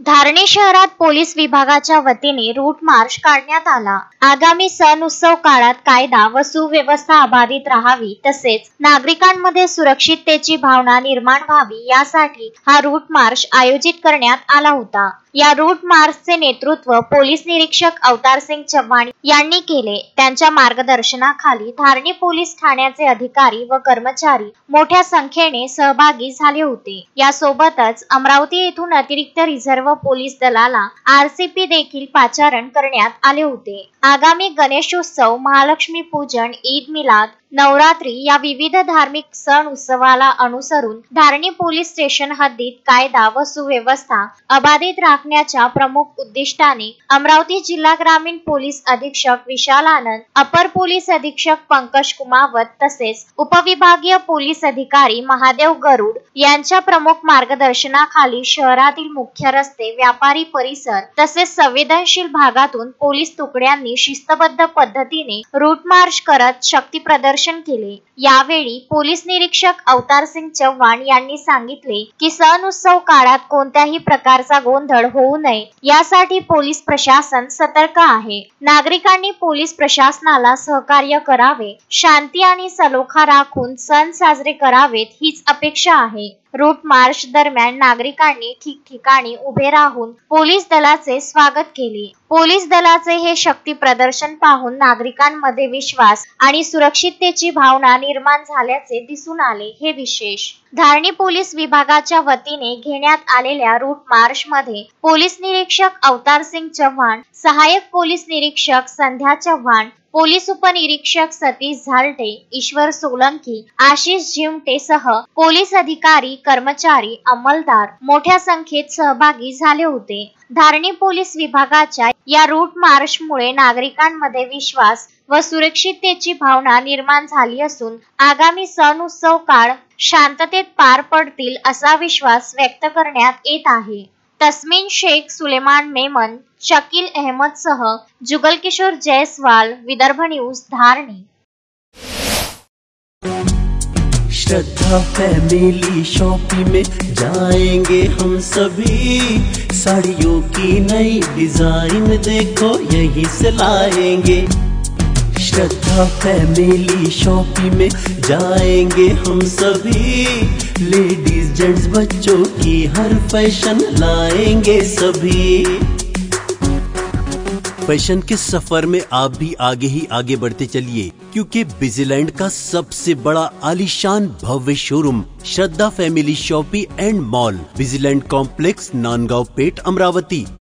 धारणी शहरात पोलीस विभागाच्या वतीने रूट मार्च काढण्यात आला। आगामी सण उत्सव काळात कायदा व सुव्यवस्था अबाधित राहावी तसेच नागरिकांमध्ये सुरक्षिततेची भावना निर्माण व्हावी यासाठी हा रूट मार्च आयोजित करण्यात आला होता। या रूट मार्चचे नेतृत्व पोलीस निरीक्षक अवतार सिंग चव्हाण यांनी केले। त्यांच्या मार्गदर्शनाखाली धारणी पोलीस ठाण्याचे अधिकारी व कर्मचारी मोठ्या संख्येने सहभागी झाले होते। यासोबतच अमरावती येथून अतिरिक्त रिझर्व्ह पोलीस दलाला आरसीपी देखील पाचारण करण्यात आले होते। आगामी गणेशोत्सव, महालक्ष्मी पूजन, ईद मिलाद, नवरात्री या विविध धार्मिक सण उत्सवाला अनुसरून धारणी पोलीस स्टेशन हद्दीत कायदा व सुव्यवस्था अबाधित राखण्याच्या प्रमुख उद्दिष्टाने अमरावती जिल्हा ग्रामीण पोलीस अधीक्षक विशाल आनंद, अपर पोलीस अधीक्षक पंकज कुमावत तसेच उपविभागीय पोलीस अधिकारी महादेव गरुड यांच्या प्रमुख मार्गदर्शनाखाली शहरातील मुख्य रस्ते, व्यापारी परिसर तसेच संवेदनशील भागातून पोलीस तुकड्यांनी शिस्तबद्ध पद्धतीने रूट मार्च करत शक्ती प्रदर्शन केले। यावेळी पोलीस निरीक्षक अवतार सिंग चव्हाण यांनी सांगितले की सण उत्सव काळात कोणत्याही प्रकारचा गोंधळ होऊ नये यासाठी पोलीस प्रशासन सतर्क आहे। नागरिकांनी पोलीस प्रशासनाला सहकार्य करावे, शांती आणि सलोखा राखून सण साजरे करावेत हीच अपेक्षा आहे। रूट मार्च दरम्यान नागरिकांनी ठिकठिकाणी उभे राहून पोलीस दलाचे स्वागत केले। पोलीस दलाचे हे शक्ती प्रदर्शन पाहून नागरिकांमध्ये विश्वास आणि सुरक्षिततेची भावना निर्माण झाल्याचे दिसून आले। हे विशेष धारणी पोलीस विभागाच्या वतीने घेण्यात आलेल्या रूट मार्च मध्ये पोलीस निरीक्षक अवतार सिंग चव्हाण, सहाय्यक पोलीस निरीक्षक संध्या चव्हाण, पोलीस उपनिरीक्षक सतीश झालटे, ईश्वर सोलंकी, आशिष झिमटे सह पोलीस अधिकारी, कर्मचारी, अंमलदार मोठ्या संख्येत सहभागी झाले होते। धारणी पोलीस विभागाच्या या रूट मार्च मुळे नागरिकांमध्ये विश्वास व सुरक्षिततेची भावना निर्माण झाली असून आगामी सण उत्सव काळ शांततेत पार पडतील असा विश्वास व्यक्त करण्यात येत आहे। तस्मीन शेख, सुलेमान मेमन, शकील अहमद सह जुगल किशोर जायसवाल, विदर्भ न्यूज, धारणी। श्रद्धा फैमिली शॉपिंग में जाएंगे हम सभी, साड़ियों की नई डिजाइन देखो यहीं से लाएंगे। श्रद्धा फैमिली शॉपिंग में जाएंगे हम सभी, लेडीज जेंट्स बच्चों की हर फैशन लाएंगे सभी। फैशन के सफर में आप भी आगे ही आगे बढ़ते चलिए, क्योंकि बिजीलैंड का सबसे बड़ा आलीशान भव्य showroom Shraddha family shopping and mall, Busyland complex, Nandgaon Peth, Amravati.